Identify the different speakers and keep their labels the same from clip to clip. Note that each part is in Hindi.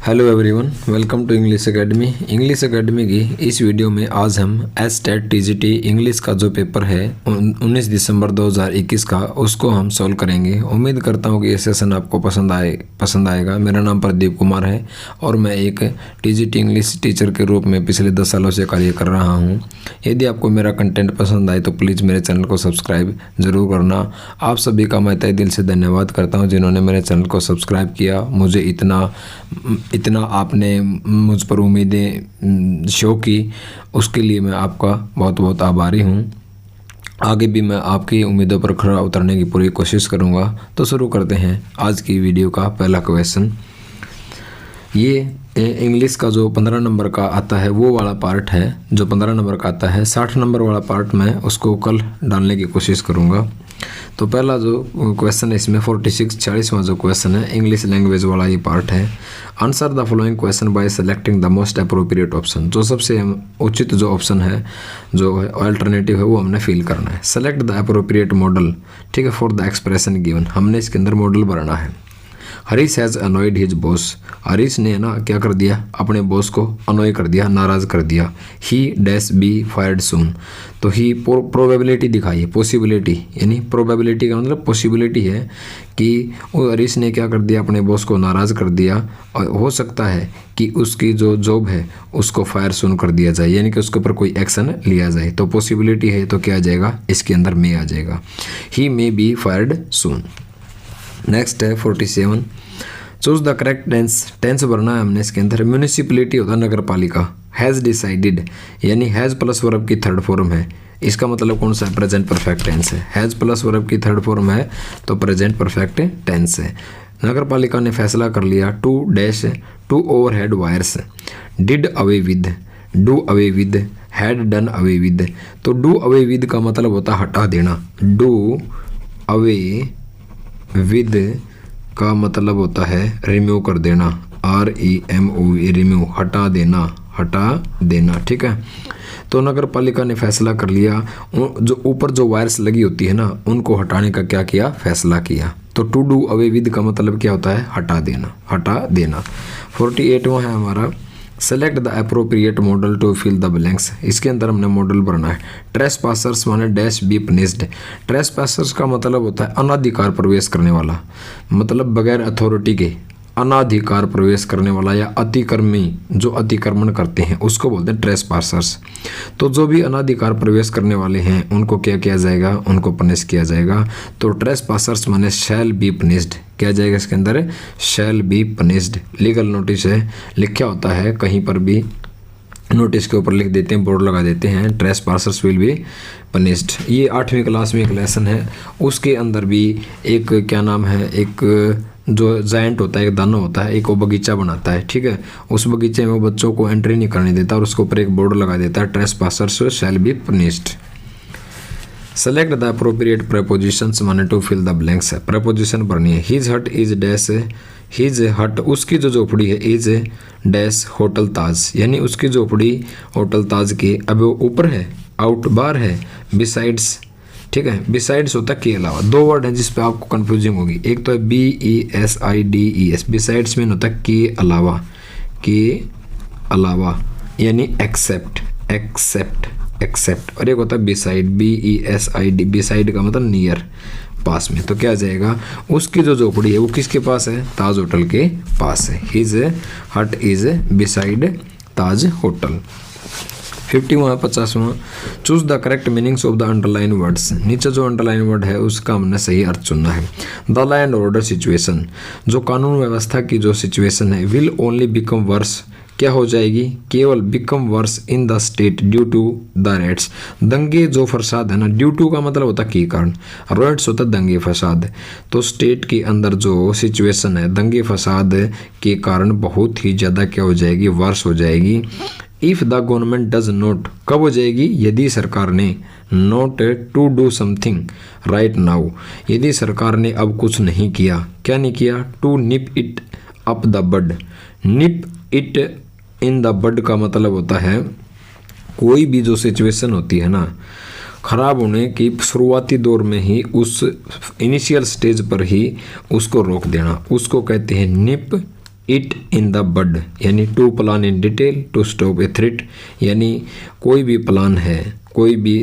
Speaker 1: Hello everyone, welcome to English academy. English academy की इस वीडियो में आज हम एसटेट टीजीटी इंग्लिश का जो पेपर है 19 दिसंबर 2021 का उसको हम सॉल्व करेंगे। उम्मीद करता हूँ कि ये सेशन आपको पसंद आएगा। मेरा नाम प्रदीप कुमार है और मैं एक टीजीटी इंग्लिश टीचर के रूप में पिछले 10 सालों से कार्य कर रहा हूँ। यदि आपको मेरा कंटेंट पसंद आए तो प्लीज़ मेरे चैनल को सब्सक्राइब ज़रूर करना। आप सभी का मैं तहे दिल से धन्यवाद करता हूँ जिन्होंने मेरे चैनल को सब्सक्राइब किया। मुझे इतना आपने मुझ पर उम्मीदें शो की, उसके लिए मैं आपका बहुत बहुत आभारी हूँ। आगे भी मैं आपकी उम्मीदों पर खरा उतरने की पूरी कोशिश करूँगा। तो शुरू करते हैं आज की वीडियो का पहला क्वेश्चन। ये इंग्लिश का जो 15 नंबर का आता है वो वाला पार्ट है, जो 15 नंबर का आता है। 60 नंबर वाला पार्ट मैं उसको कल डालने की कोशिश करूँगा। तो पहला जो क्वेश्चन है इसमें 46वां जो क्वेश्चन है इंग्लिश लैंग्वेज वाला ये पार्ट है। Answer the following question by selecting the most appropriate option. जो सबसे उचित जो ऑप्शन है, जो अल्टरनेटिव है, वो हमने फिल करना है। सेलेक्ट द अप्रोप्रिएट मॉडल, ठीक है, फॉर द एक्सप्रेशन गिवन। हमने इसके अंदर मॉडल भरना है। Harish has annoyed his boss. Harish ने ना क्या कर दिया, अपने बॉस को अनॉय कर दिया, नाराज कर दिया। ही डैश बी फायर्ड सून। तो ही प्रोबेबिलिटी दिखाई है, पॉसिबिलिटी, यानी प्रोबेबिलिटी का मतलब पॉसिबिलिटी है कि वो हरीश ने क्या कर दिया, अपने बॉस को नाराज़ कर दिया। और हो सकता है कि उसकी जो जॉब है उसको फायर सून कर दिया जाए, यानी कि उसके ऊपर कोई एक्शन लिया जाए। तो पॉसिबिलिटी है तो क्या आ जाएगा, इसके अंदर मे आ जाएगा। He may be fired soon. Next है 47। चूज द करेक्ट टेंस भरना है हमने इसके अंदर। म्यूनिसिपलिटी होता है नगर पालिका। हैज़ डिसाइडेड, यानी हैज़ प्लस वर्ब की थर्ड फॉर्म है। इसका मतलब कौन सा है, प्रेजेंट परफेक्ट टेंस है। हैज़ प्लस वर्ब की थर्ड फॉर्म है तो प्रेजेंट परफेक्ट टेंस है। नगर पालिका ने फैसला कर लिया to dash to overhead wires. Did away with, do away with, had done away with. तो डू अवे विद का मतलब होता है हटा देना। डू अवे विद का मतलब होता है रिमूव कर देना। REMOVE, रिमूव, हटा देना, ठीक है। तो नगर पालिका ने फैसला कर लिया, जो ऊपर जो वायर्स लगी होती है ना, उनको हटाने का क्या किया, फैसला किया। तो टू डू अवे विद का मतलब क्या होता है, हटा देना। 48वां है हमारा select the appropriate modal to fill the blanks. इसके अंदर हमने मॉडल भरना है। ट्रेस पासर्स माने dash be punished. Trespassers का मतलब होता है अनाधिकार प्रवेश करने वाला, मतलब बगैर अथॉरिटी के अनाधिकार प्रवेश करने वाला या अतिक्रमी, जो अतिक्रमण करते हैं उसको बोलते हैं ट्रेस पासर्स। तो जो भी अनाधिकार प्रवेश करने वाले हैं उनको क्या किया जाएगा, उनको पनिश किया जाएगा। तो ट्रेस पासर्स माने शैल बी पनिश्ड। क्या जाएगा इसके अंदर, shall be punished. Legal notice है, लिखा होता है कहीं पर भी, नोटिस के ऊपर लिख देते हैं, बोर्ड लगा देते हैं, trace passers will be punished. ये 8वीं क्लास में एक लेसन है, उसके अंदर भी एक क्या नाम है, एक जो जायंट होता है, एक दाना होता है, एक वो बगीचा बनाता है, ठीक है। उस बगीचे में वो बच्चों को एंट्री नहीं करने देता और उसके ऊपर एक बोर्ड लगा देता है, trace passers shall be punished. Select the appropriate prepositions माने टू फिल द ब्लैंक्स है। प्रेपोजिशन भरनी है। His hut is dash, his हट, उसकी जो झोपड़ी है, इज डैश होटल ताज, यानी उसकी झोपड़ी होटल ताज के, अब वो ऊपर है, आउट बार है, बिसाइड्स, ठीक है। बिसाइड्स होता है के अलावा। दो वर्ड हैं जिस पे आपको कंफ्यूजिंग होगी। एक तो है BESIDES, बिसाइड्स में होता है के अलावा, यानी एक्सेप्ट, और एक होता है बिसाइड, BESID, बिसाइड का मतलब नियर, पास में। तो क्या आ जाएगा, उसकी जो झोपड़ी है वो किसके पास है, ताज होटल के पास है। His hut is beside Taj hotel. 50वां choose the correct meanings of the underline words. नीचे जो अंडरलाइन वर्ड है उसका हमने सही अर्थ चुनना है। The law and order situation, जो कानून व्यवस्था की जो सिचुएशन है, विल ओनली बिकम वर्स, क्या हो जाएगी, केवल become worse in the state due to the riots. दंगे जो फसाद है ना, ड्यू टू का मतलब होता है के कारण, रेट्स होता है दंगे फसाद। तो स्टेट के अंदर जो सिचुएशन है दंगे फसाद के कारण बहुत ही ज़्यादा क्या हो जाएगी, वर्स हो जाएगी। If the government does not, कब हो जाएगी, यदि सरकार ने, not to do something right now, यदि सरकार ने अब कुछ नहीं किया, क्या नहीं किया, to nip it up the bud. Nip it in the bud का मतलब होता है कोई भी जो सिचुएशन होती है ना, ख़राब होने की शुरुआती दौर में ही, उस इनिशियल स्टेज पर ही उसको रोक देना, उसको कहते हैं निप इट इन द बड, यानी to plan in detail, to stop a threat, यानी कोई भी प्लान है, कोई भी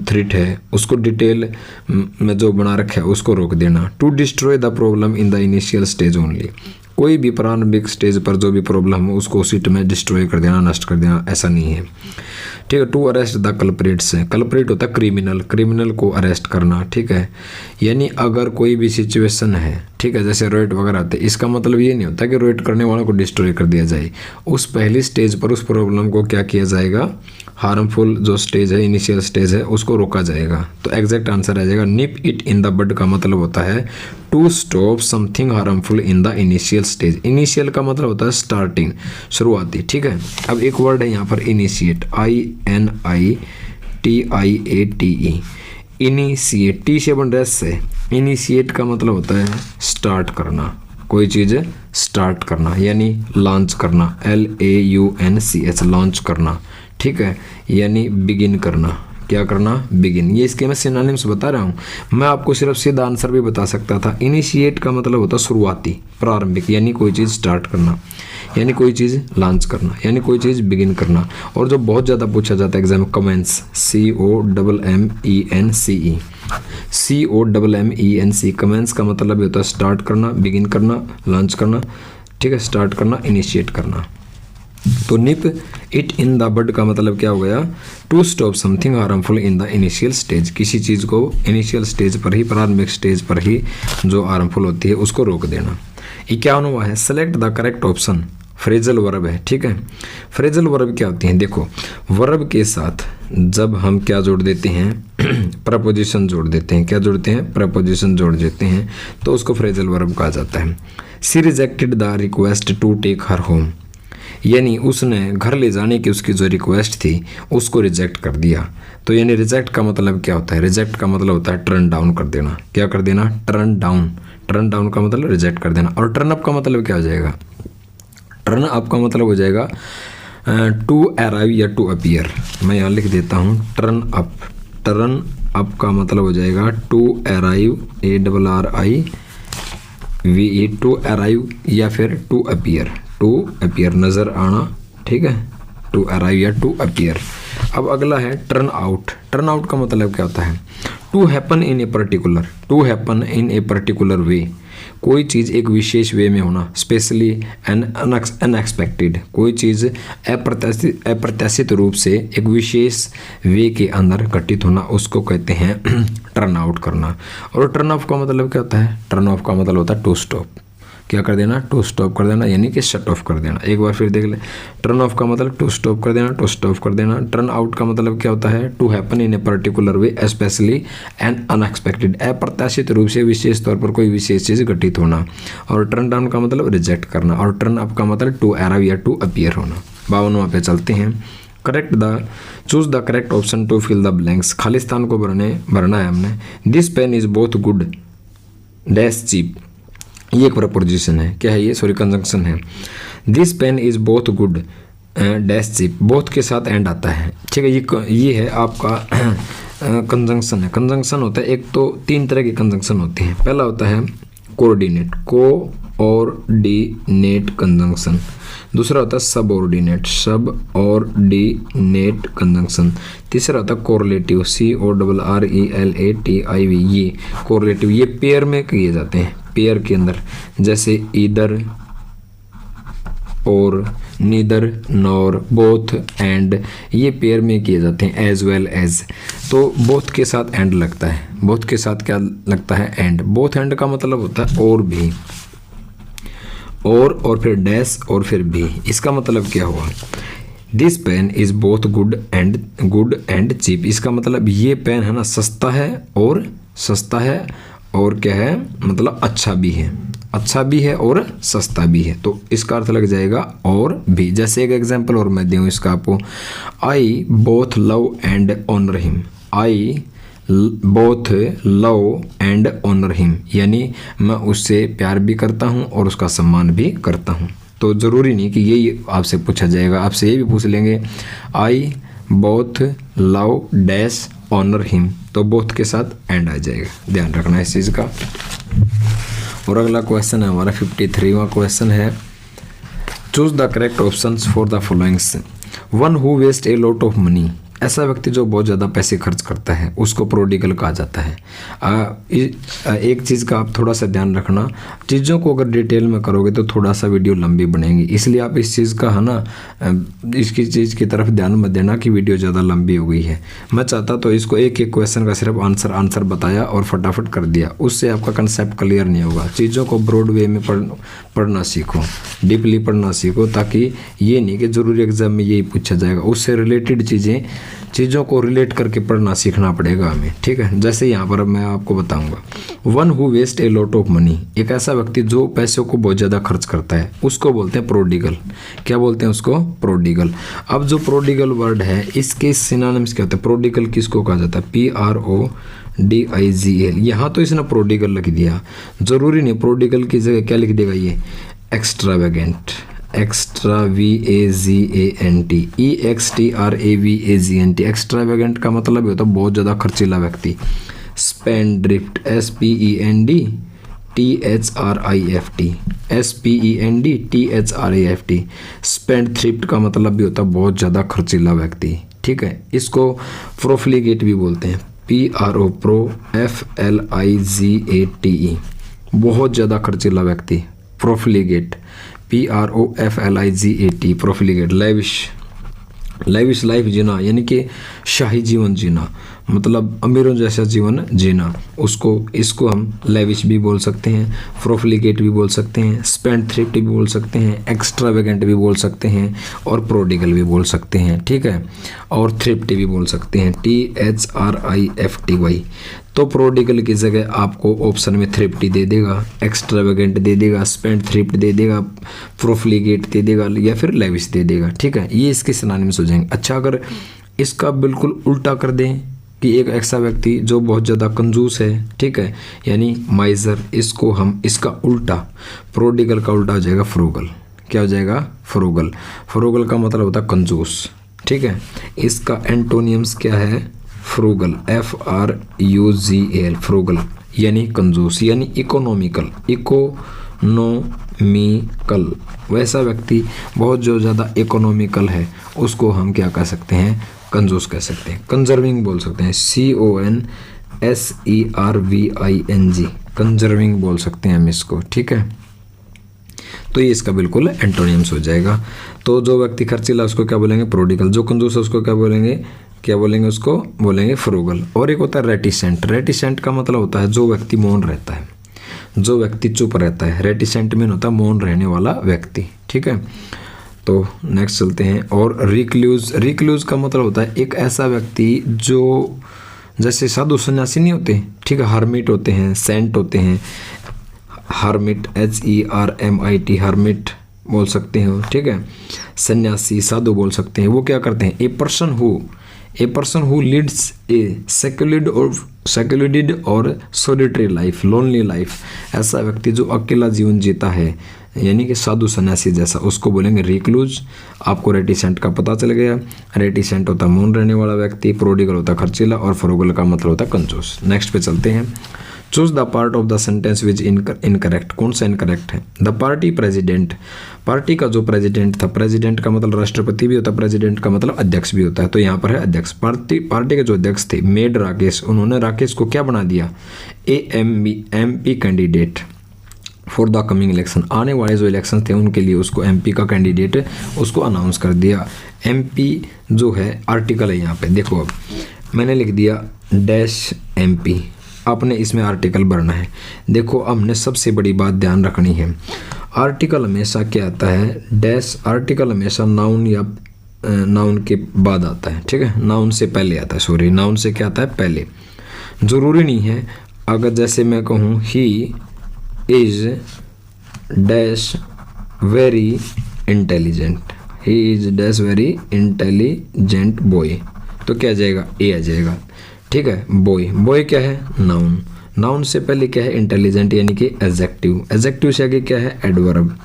Speaker 1: थ्रेट है, उसको डिटेल में जो बना रखा है उसको रोक देना। To destroy the problem in the initial stage only, कोई भी प्रारंभिक स्टेज पर जो भी प्रॉब्लम हो उसको उसी में डिस्ट्रॉय कर देना, नष्ट कर देना, ऐसा नहीं है। ठीक है। टू अरेस्ट द कल्प्रिट्स है, कल्प्रिट होता है क्रिमिनल, क्रिमिनल को अरेस्ट करना। ठीक है। यानी अगर कोई भी सिचुएशन है, ठीक है, जैसे रोइट वगैरह आते हैं, इसका मतलब ये नहीं होता कि रोइट करने वालों को डिस्ट्रॉय कर दिया जाए, उस पहली स्टेज पर उस प्रॉब्लम को क्या किया जाएगा, हार्मफुल जो स्टेज है, इनिशियल स्टेज है, उसको रोका जाएगा। तो एग्जैक्ट आंसर आ जाएगा निप इट इन द बड का मतलब होता है to stop something harmful in the initial stage. Initial का मतलब होता है स्टार्टिंग, शुरुआती। ठीक है। अब एक वर्ड है यहाँ पर इनिशिएट, INITIATE, इनिशिएट, टी से बन रहा है से। इनिशिएट का मतलब होता है स्टार्ट करना, कोई चीज़ स्टार्ट करना, यानी लॉन्च करना, LAUNCH, लॉन्च करना। ठीक है। यानी बिगिन करना, क्या करना, बिगिन। ये इसके मैं सिनोनिम्स बता रहा हूँ, मैं आपको सिर्फ सीधा आंसर भी बता सकता था। इनिशिएट का मतलब होता है शुरुआती, प्रारंभिक, यानी कोई चीज़ स्टार्ट करना, यानी कोई चीज़ लॉन्च करना, यानी कोई चीज़ बिगिन करना। और जो बहुत ज़्यादा पूछा जाता है एग्जाम में, कमेंस, COMMENCE, कमेंस का मतलब होता है स्टार्ट करना, बिगिन करना, लॉन्च करना। ठीक है। स्टार्ट करना, इनिशिएट करना। तो निप इट इन द बड का मतलब क्या हो गया, to stop something harmful in the initial stage, किसी चीज़ को इनिशियल स्टेज पर ही, प्रारंभिक स्टेज पर ही जो हार्मफुल होती है उसको रोक देना। 51वां है select the correct option, phrasal verb है। ठीक है। फ्रेजल वर्ब क्या होती हैं, देखो वर्ब के साथ जब हम क्या जोड़ देते हैं, प्रपोजिशन जोड़ देते हैं, क्या जोड़ते हैं, प्रपोजिशन जोड़ देते हैं, तो उसको फ्रेजल वर्ब कहा जाता है। She rejected the request to take her home, यानी उसने घर ले जाने की उसकी जो रिक्वेस्ट थी उसको रिजेक्ट कर दिया। तो यानी रिजेक्ट का मतलब क्या होता है, रिजेक्ट का मतलब होता है टर्न डाउन कर देना, क्या कर देना, टर्न डाउन। टर्न डाउन का मतलब रिजेक्ट कर देना। और टर्न अप का मतलब क्या हो जाएगा, टर्न अप का मतलब हो जाएगा टू अराइव या टू अपीयर। मैं यहाँ लिख देता हूँ टर्न अप, टर्न अप का मतलब हो जाएगा to arrive, ARRIVE, to arrive या फिर टू अपीयर, टू अपीयर, नज़र आना। ठीक है। टू अराइव या टू अपीयर। अब अगला है टर्न आउट। टर्न आउट का मतलब क्या होता है, to happen in a particular, to happen in a particular way, कोई चीज़ एक विशेष वे में होना, स्पेशली एन अनएक्सपेक्टेड, कोई चीज़ अप्रत्याशित रूप से एक विशेष वे के अंदर घटित होना, उसको कहते हैं टर्न आउट करना। और टर्न ऑफ का मतलब क्या होता है, टर्न ऑफ का मतलब होता है टू स्टॉप, क्या कर देना, टू स्टॉप कर देना, यानी कि शट ऑफ कर देना। एक बार फिर देख ले, टर्न ऑफ का मतलब टू स्टॉप कर देना, टू स्टॉप कर देना। टर्न आउट का मतलब क्या होता है, to happen in a particular way specially and unexpected, अप्रत्याशित रूप से विशेष तौर पर कोई विशेष चीज़ घटित होना। और टर्न डाउन का मतलब रिजेक्ट करना। और टर्न अप का मतलब टू अराइव या टू अपीयर होना। 52वां पे चलते हैं, choose the correct option to fill the blanks, खाली स्थान को भरना है हमने। This pen is both good dash cheap, ये एक प्रपोजिशन है, क्या है ये, सॉरी कंजंक्शन है। This pen is both good dash cheap, both के साथ एंड आता है। ठीक है। ये है आपका कंजंक्शन है। कंजंक्शन होता है, एक तो 3 तरह के कंजंक्शन होते हैं। पहला होता है कोऑर्डिनेट, कोऑर्डिनेट कंजंक्शन। दूसरा होता है सबऑर्डिनेट, सबऑर्डिनेट कंजंक्शन। तीसरा होता है कोरिलेटिव, CORRELATIV, ये कोरिलेटिव, ये पेयर में किए जाते हैं, पेयर के अंदर, जैसे ईदर और, नीदर, नॉर, बोथ, एंड, ये पेयर में किए जाते हैं। एज वेल एज, तो बोथ के साथ एंड लगता है, बोथ के साथ क्या लगता है, एंड। बोथ एंड का मतलब होता है और भी, और फिर डैश और फिर भी। इसका मतलब क्या हुआ, this pen is both good and cheap, इसका मतलब ये पेन है ना सस्ता है और क्या है, मतलब अच्छा भी है और सस्ता भी है। तो इसका अर्थ लग जाएगा और भी। जैसे एक एग्जांपल और मैं दूँ इसका आपको, I both love and honour him, I both love and honour him, यानी मैं उससे प्यार भी करता हूँ और उसका सम्मान भी करता हूँ। तो ज़रूरी नहीं कि यही आपसे पूछा जाएगा, आपसे ये भी पूछ लेंगे, I both love dash honour him, तो बोथ के साथ एंड आ जाएगा, ध्यान रखना इस चीज़ का। और अगला क्वेश्चन है हमारा 53वां क्वेश्चन है, choose the correct options for the followings. One who waste a lot of money, ऐसा व्यक्ति जो बहुत ज़्यादा पैसे खर्च करता है उसको प्रोडिगल कहा जाता है। एक चीज़ का आप थोड़ा सा ध्यान रखना, चीज़ों को अगर डिटेल में करोगे तो थोड़ा सा वीडियो लंबी बनेगी, इसलिए आप इस चीज़ का है ना इसकी चीज़ की तरफ ध्यान मत देना कि वीडियो ज़्यादा लंबी हो गई है। मैं चाहता तो इसको एक एक क्वेश्चन का सिर्फ आंसर बताया और फटाफट कर दिया, उससे आपका कंसेप्ट क्लियर नहीं होगा। चीज़ों को ब्रॉड वे में पढ़ना सीखो, डीपली पढ़ना सीखो, ताकि ये नहीं कि ज़रूरी एग्जाम में यही पूछा जाएगा, उससे रिलेटेड चीज़ों को रिलेट करके पढ़ना सीखना पड़ेगा हमें, ठीक है। जैसे यहाँ पर मैं आपको बताऊंगा, one who waste a lot of money, एक ऐसा व्यक्ति जो पैसों को बहुत ज़्यादा खर्च करता है उसको बोलते हैं प्रोडिगल। क्या बोलते हैं उसको? प्रोडिगल। अब जो प्रोडिगल वर्ड है इसके सिनोनिम्स क्या होते हैं? प्रोडिगल किसको कहा जाता है? PRODIGL। यहाँ तो इसने प्रोडिगल लिख दिया, ज़रूरी नहीं प्रोडिगल की जगह क्या लिख देगा ये? एक्स्ट्रावेगेंट, EXTRAVAGENT, एक्स्ट्रावेगेंट का मतलब ये होता है बहुत ज़्यादा खर्चीला व्यक्ति। स्पेंडथ्रिफ्ट, SPENDTHRIFT, स्पेंडथ्रिफ्ट का मतलब भी होता है बहुत ज़्यादा खर्चीला व्यक्ति, ठीक है। इसको प्रोफ्लिगेट भी बोलते हैं, PROFLIGATE, बहुत ज़्यादा खर्चीला व्यक्ति, प्रोफ्लिगेट, PROFLIGAT, प्रोफ्लिगेट। लाइविश लाइफ जीना यानी कि शाही जीवन जीना, मतलब अमीरों जैसा जीवन जीना, इसको हम लेविश भी बोल सकते हैं, प्रोफ्लिगेट भी बोल सकते हैं, स्पेंडथ्रिफ्ट भी बोल सकते हैं, एक्स्ट्रावेगेंट भी बोल सकते हैं और प्रोडिगल भी बोल सकते हैं, ठीक है। और थ्रिफ्ट भी बोल सकते हैं, THRIFTY। तो प्रोडिगल की जगह आपको ऑप्शन में थ्रिफ्टी दे देगा, एक्स्ट्रावेगेंट दे देगा, स्पेंडथ्रिफ्ट दे देगा, प्रोफ्लिगेट दे देगा या फिर लेविश दे देगा, ठीक है। ये इसके सिनोनिम्स हो जाएंगे। अच्छा, अगर इसका बिल्कुल उल्टा कर दें कि एक ऐसा व्यक्ति जो बहुत ज़्यादा कंजूस है, ठीक है, यानी माइजर, इसको हम इसका उल्टा, प्रोडिगल का उल्टा हो जाएगा फ्रूगल। क्या हो जाएगा? फ्रूगल। फ्रूगल का मतलब होता है कंजूस, ठीक है। इसका एंटोनियम्स क्या है? फ्रूगल, FRUGAL, फ्रूगल यानी कंजूस, यानी इकोनॉमिकल, इकोनॉमिकल। वैसा व्यक्ति बहुत जो ज़्यादा इकोनॉमिकल है उसको हम क्या कह सकते हैं? कंजूस कह सकते हैं। कंजर्विंग बोल सकते हैं, CONSERVING, कंजर्विंग बोल सकते हैं हम इसको, ठीक है। तो ये इसका बिल्कुल एंटोनियम्स हो जाएगा। तो जो व्यक्ति खर्चीला उसको क्या बोलेंगे? प्रोडिगल। जो कंजूस है उसको क्या बोलेंगे? उसको बोलेंगे फ्रूगल। और एक होता है रेटिसेंट। रेटिसेंट का मतलब होता है जो व्यक्ति मौन रहता है, जो व्यक्ति चुप रहता है। रेटिसेंट मीन होता है मौन रहने वाला व्यक्ति, ठीक है। तो नेक्स्ट चलते हैं। और रिक्लूज का मतलब होता है एक ऐसा व्यक्ति जो जैसे साधु सन्यासी नहीं होते, ठीक है, हर्मिट होते हैं, सेंट होते हैं, हर्मिट, HERMIT, हर्मिट बोल सकते हो, ठीक है। सन्यासी, साधु बोल सकते हैं। वो क्या करते हैं? ए पर्सन हु लीड्स ए सेक्युलर्ड और सोलिटरी लाइफ, लोनली लाइफ, ऐसा व्यक्ति जो अकेला जीवन जीता है यानी कि साधु सन्यासी जैसा, उसको बोलेंगे रिक्लूज। आपको रेटिसेंट का पता चल गया। रेटिसेंट होता है मौन रहने वाला व्यक्ति, प्रोडिगल होता है खर्चीला और फ्रूगल का मतलब होता है कंजूस। नेक्स्ट पे चलते हैं। Choose the part of the sentence which incorrect. कौन सा इनकरेक्ट है? द पार्टी प्रेसिडेंट, पार्टी का जो प्रेसिडेंट था, प्रेसिडेंट का मतलब राष्ट्रपति भी होता है, प्रेसिडेंट का मतलब अध्यक्ष भी होता है, तो यहाँ पर है अध्यक्ष। पार्टी के जो अध्यक्ष थे मेड राकेश, उन्होंने राकेश को क्या बना दिया? MP candidate for the coming election, आने वाले जो इलेक्शन थे उनके लिए उसको MP का कैंडिडेट उसको अनाउंस कर दिया। MP जो है आर्टिकल है, यहाँ पे देखो, अब मैंने लिख दिया -MP, आपने इसमें आर्टिकल भरना है। देखो, हमने सबसे बड़ी बात ध्यान रखनी है, आर्टिकल हमेशा क्या आता है? डैश। आर्टिकल हमेशा नाउन या नाउन के बाद आता है, ठीक है, नाउन से पहले आता है, सॉरी, नाउन से क्या आता है? पहले। ज़रूरी नहीं है, अगर जैसे मैं कहूँ he is dash very intelligent, he is dash very intelligent boy, तो क्या आ जाएगा? ए आ जाएगा, ठीक है। बॉय क्या है? नाउन। नाउन से पहले क्या है? इंटेलिजेंट यानी कि एडजेक्टिव। एडजेक्टिव से आगे क्या है? एडवर्ब।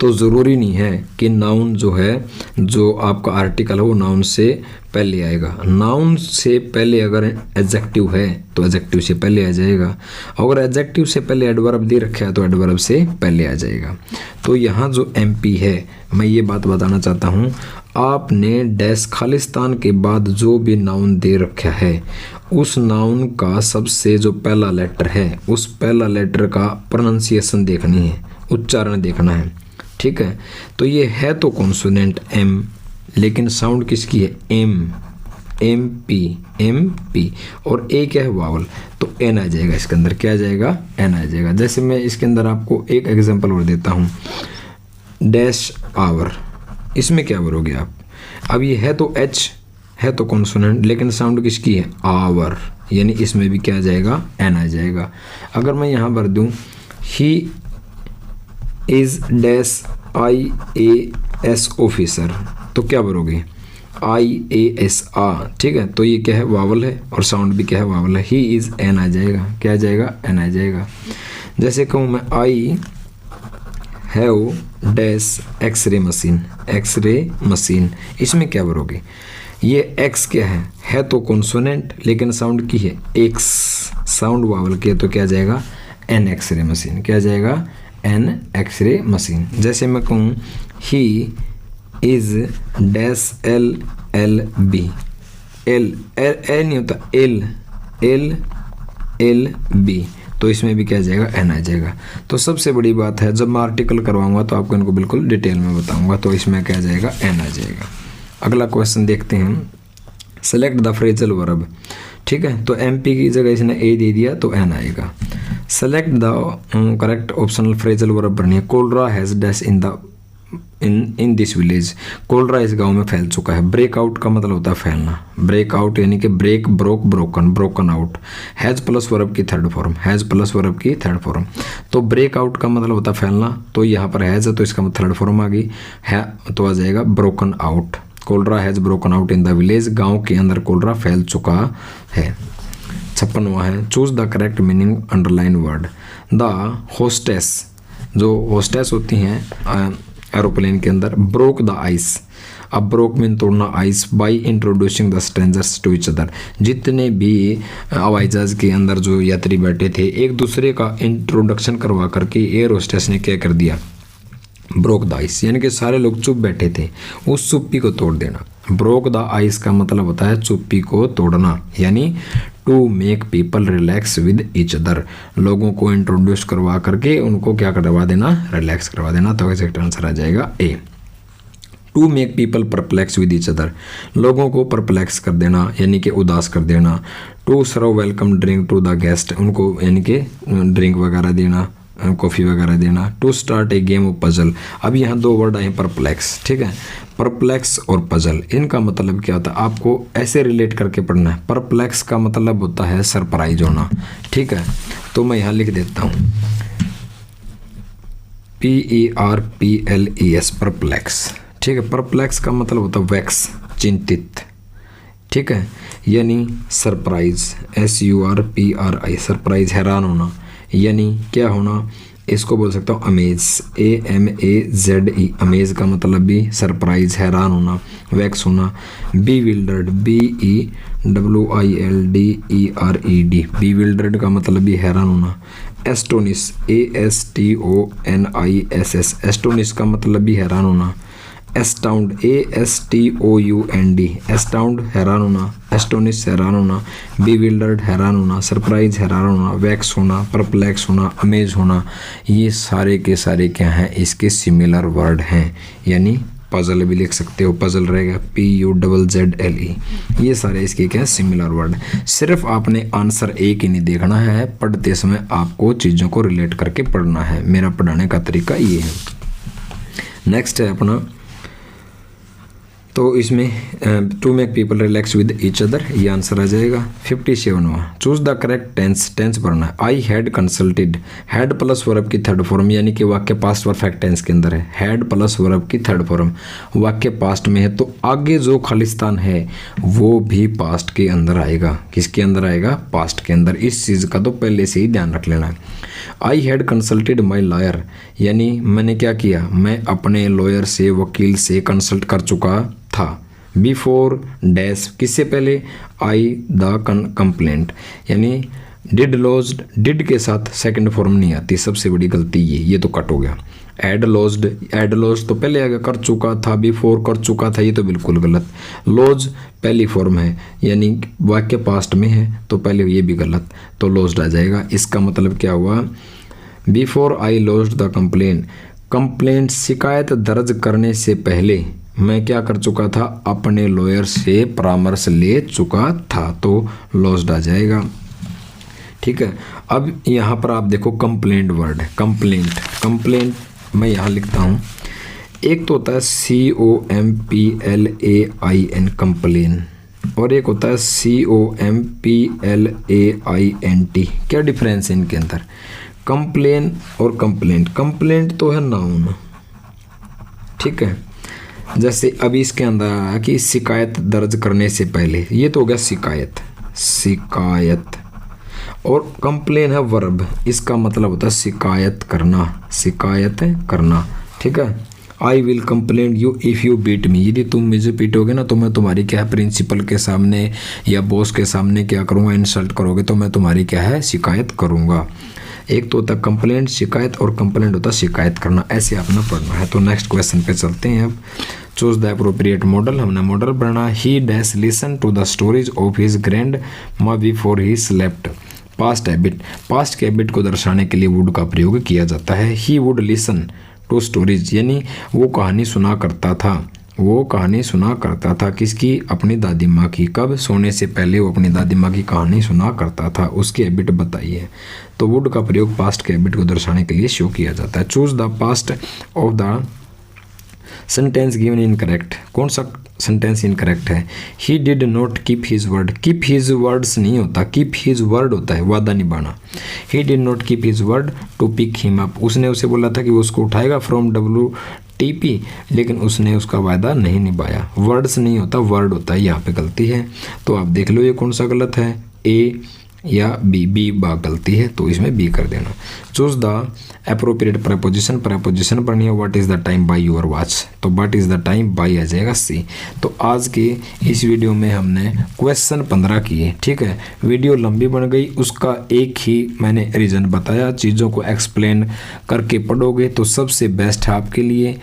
Speaker 1: तो ज़रूरी नहीं है कि नाउन जो है, जो आपका आर्टिकल है वो नाउन से पहले आएगा। नाउन से पहले अगर एडजेक्टिव है तो एडजेक्टिव से पहले आ जाएगा, अगर एडजेक्टिव से पहले एडवर्ब दे रखा है तो एडवर्ब से पहले आ जाएगा। तो यहाँ जो एमपी है, मैं ये बात बताना चाहता हूँ, आपने डैश खालिस्तान के बाद जो भी नाउन दे रखा है उस नाउन का सबसे जो पहला लेटर है उस पहला लेटर का प्रोनाउंसिएशन देखनी है, उच्चारण देखना है। ठीक है, तो ये है तो कॉन्सोनेंट एम, लेकिन साउंड किसकी है, एम, एम पी, और ए क्या है, वावल, तो एन आ जाएगा इसके अंदर। क्या आ जाएगा, एन आ जाएगा। जैसे मैं इसके अंदर आपको एक एग्जांपल और देता हूँ, डैश आवर, इसमें क्या करोगे आप, अब ये है तो एच, है तो कॉन्सोनेंट, लेकिन साउंड किसकी है, आवर, यानी इसमें भी क्या आ जाएगा, एन आ जाएगा। अगर मैं यहाँ भर दूँ he is dash IAS officer, तो क्या भरोगे, IAS आ, ठीक है, तो ये क्या है, वावल है, और साउंड भी क्या है, वावल है। ही इज एन आ जाएगा, क्या आ जाएगा, एन आ जाएगा। जैसे कहूँ मैं I have dash x ray machine, इसमें क्या भरोगे, ये एक्स क्या है तो कॉन्सोनेंट, लेकिन साउंड की है एक्स, साउंड वावल की है, तो क्या आ जाएगा, एन एक्सरे मशीन, क्या आ जाएगा, एन एक्सरे मशीन। जैसे मैं कहूँ he is dash LLB, L नहीं होता, एल बी, तो इसमें भी क्या आ जाएगा, एन आ जाएगा। तो सबसे बड़ी बात है, जब मैं आर्टिकल करवाऊंगा तो आपको इनको बिल्कुल डिटेल में बताऊंगा, तो इसमें क्या आ जाएगा, एन आ जाएगा। अगला क्वेश्चन देखते हैं, सेलेक्ट द फ्रेजल वर्ब। ठीक है, तो एमपी की जगह इसने ए दे दिया तो एन आएगा। Select the correct optional phrasal verb भरनी है। Cholera has dash in this village, cholera इस गांव में फैल चुका है। ब्रेक आउट का मतलब होता है फैलना, ब्रेक आउट यानी कि break, broke, broken out. Has plus verb की थर्ड फॉर्म, तो ब्रेक आउट का मतलब होता है फैलना, तो यहाँ पर हैज है तो इसका थर्ड फॉर्म आ गई है, तो आ जाएगा broken out. Cholera has broken out in the village, गांव के अंदर कोलरा फैल चुका है। 56वां है, choose the correct meaning underline word. The hostess, जो होस्टेस होती हैं एरोप्लेन के अंदर, ब्रोक द आइस, अब ब्रोक मीन तोड़ना, ice, by introducing the strangers to each other, जितने भी हवाई जहाज के अंदर जो यात्री बैठे थे एक दूसरे का इंट्रोडक्शन करवा करके एयर होस्टेस ने क्या कर दिया, ब्रोक द आइस, यानी कि सारे लोग चुप बैठे थे, उस चुप्पी को तोड़ देना। ब्रोक द आइस का मतलब होता है चुप्पी को तोड़ना, यानी to make people relax with each other, लोगों को इंट्रोड्यूस करवा करके उनको क्या करवा देना, रिलैक्स करवा देना। तो एग्जैक्ट आंसर आ जाएगा A. To make people perplex with each other, लोगों को परप्लेक्स कर देना यानी कि उदास कर देना। To serve welcome drink to the guest, उनको यानी कि ड्रिंक वगैरह देना, कॉफ़ी वगैरह देना। To start a game of puzzle, अब यहाँ दो वर्ड आए परप्लेक्स, ठीक है, परप्लेक्स और पजल, इनका मतलब क्या होता है आपको ऐसे रिलेट करके पढ़ना है। परप्लेक्स का मतलब होता है सरप्राइज होना, ठीक है, तो मैं यहाँ लिख देता हूँ PERPLES, परप्लेक्स, ठीक है। परप्लेक्स का मतलब होता है वैक्स, चिंतित, ठीक है, यानी सरप्राइज, SURPRI, सरप्राइज, हैरान होना, यानी क्या होना, इसको बोल सकता हूँ अमेज, AMAZE, अमेज का मतलब भी सरप्राइज, हैरान होना, वैक्स होना। बीविल्डर्ड, BEWILDERED, बीविल्डर्ड का मतलब भी हैरान होना। एस्टोनिश, ASTONISS, एस्टोनिश का मतलब भी हैरान होना। एस्टाउंड, ASTOUND, एस्टाउंड हैरान होना, एस्टोनिश हैरान होना, बीविल्डर्ड हैरान होना, सरप्राइज हैरान होना, वैक्स होना, परप्लेक्स होना, अमेज होना, ये सारे के सारे क्या हैं, इसके सिमिलर वर्ड हैं, यानी पजल भी लिख सकते हो, पजल रहेगा PUZZLE, ये सारे इसके क्या सिमिलर वर्ड। सिर्फ आपने आंसर एक ही नहीं देखना है, पढ़ते समय आपको चीज़ों को रिलेट करके पढ़ना है, मेरा पढ़ाने का तरीका ये है। नेक्स्ट है अपना, तो इसमें to make people relax with each other, ये आंसर आ जाएगा। 57वां, choose the correct tense, tense भरना है। I had consulted, had plus verb की थर्ड फॉर्म, यानी कि वाक्य पास्ट परफेक्ट टेंस के अंदर है, हैड प्लस वर्ब की थर्ड फॉर्म, वाक्य पास्ट में है, तो आगे जो खालिस्तान है वो भी पास्ट के अंदर आएगा। किसके अंदर आएगा, पास्ट के अंदर। इस चीज़ का तो पहले से ही ध्यान रख लेना है। I had consulted my lawyer, यानी मैंने क्या किया, मैं अपने लॉयर से, वकील से कंसल्ट कर चुका था। बिफोर डैश, किससे पहले, आई द कंप्लेंट, यानी डिड लॉज्ड, डिड के साथ सेकंड फॉर्म नहीं आती, सबसे बड़ी गलती ये तो कट हो गया। एड लॉज्ड, एड लॉज्ड तो पहले आ गया, कर चुका था, बिफोर कर चुका था, ये तो बिल्कुल गलत। लॉज पहली फॉर्म है, यानी वाक्य पास्ट में है, तो पहले ये भी गलत, तो लॉज्ड आ जाएगा। इसका मतलब क्या हुआ, before I lodged the complaint, complaint शिकायत दर्ज करने से पहले मैं क्या कर चुका था, अपने लॉयर से परामर्श ले चुका था, तो लॉज्ड आ जाएगा। ठीक है, अब यहाँ पर आप देखो कंप्लेंट वर्ड है, कंप्लेंट, कंप्लेंट मैं यहाँ लिखता हूँ। एक तो होता है COMPLAIN कंप्लेन, और एक होता है COMPLAINT। क्या डिफरेंस है इनके अंदर, कंप्लेन और कंप्लेंट। कंप्लेंट तो है नाउन, ठीक है, जैसे अभी इसके अंदर आया कि शिकायत दर्ज करने से पहले, ये तो हो गया शिकायत, शिकायत, और कंप्लेन है वर्ब, इसका मतलब होता है शिकायत करना, शिकायत करना। ठीक है, I will complain you if you beat me, यदि तुम मुझे पीटोगे ना तो मैं तुम्हारी क्या है, प्रिंसिपल के सामने या बॉस के सामने क्या करूँगा, इंसल्ट करोगे तो मैं तुम्हारी क्या है, शिकायत करूँगा। एक तो होता है कंप्लेंट शिकायत, और कंप्लेंट होता है शिकायत करना, ऐसे आपने पढ़ना है। तो नेक्स्ट क्वेश्चन पे चलते हैं। अब चूज द अप्रोप्रिएट मॉडल, हमने मॉडल पढ़ना। He dash listen to the stories of his grandma before he slept. Past habit, past के हैबिट को दर्शाने के लिए वुड का प्रयोग किया जाता है। He would listen to stories, यानी वो कहानी सुना करता था, वो कहानी सुना करता था, किसकी, अपनी दादी माँ की। कब, सोने से पहले वो अपनी दादी माँ की कहानी सुना करता था, उसकी हैबिट बताइए। तो वुड का प्रयोग पास्ट के हैबिट को दर्शाने के लिए शो किया जाता है। Choose the past of the sentence given incorrect, कौन सा सेंटेंस इनकरेक्ट है। He did not keep his word, keep his words नहीं होता, कीप हिज वर्ड होता है, वादा निभाना। He did not keep his word to pick him up, उसने उसे बोला था कि वो उसको उठाएगा फ्रॉम WTP, लेकिन उसने उसका वादा नहीं निभाया। वर्ड्स नहीं होता, वर्ड होता है, यहाँ पे गलती है। तो आप देख लो ये कौन सा गलत है, ए या बी बाग गलती है, तो इसमें बी कर देना। Choose the appropriate preposition, preposition पढ़नी है। What is the time by your watch, तो what is the time by आ जाएगा सी। तो आज के इस वीडियो में हमने क्वेश्चन 15 किए, ठीक है। वीडियो लंबी बन गई, उसका एक ही मैंने रीज़न बताया। चीज़ों को एक्सप्लेन करके पढ़ोगे तो सबसे बेस्ट है आपके लिए।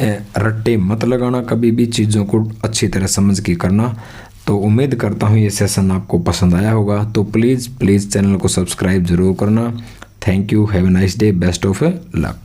Speaker 1: रट्टे मत लगाना कभी भी, चीज़ों को अच्छी तरह समझ के करना। तो उम्मीद करता हूँ ये सेशन आपको पसंद आया होगा। तो प्लीज़ चैनल को सब्सक्राइब ज़रूर करना। Thank you, have a nice day, best of luck.